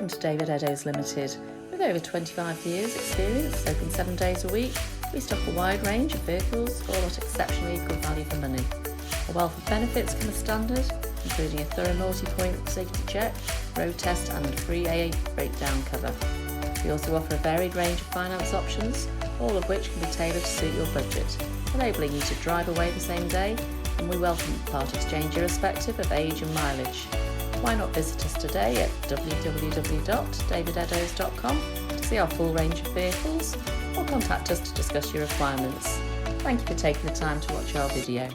Welcome to David Eddowes Limited. With over 25 years experience, open 7 days a week, we stock a wide range of vehicles, all at exceptionally good value for money. A wealth of benefits come as standard, including a thorough multi-point safety check, road test and free AA breakdown cover. We also offer a varied range of finance options, all of which can be tailored to suit your budget, enabling you to drive away the same day, and we welcome part exchange irrespective of age and mileage. Why not visit us today at www.davideddowes.com to see our full range of vehicles, or contact us to discuss your requirements. Thank you for taking the time to watch our video.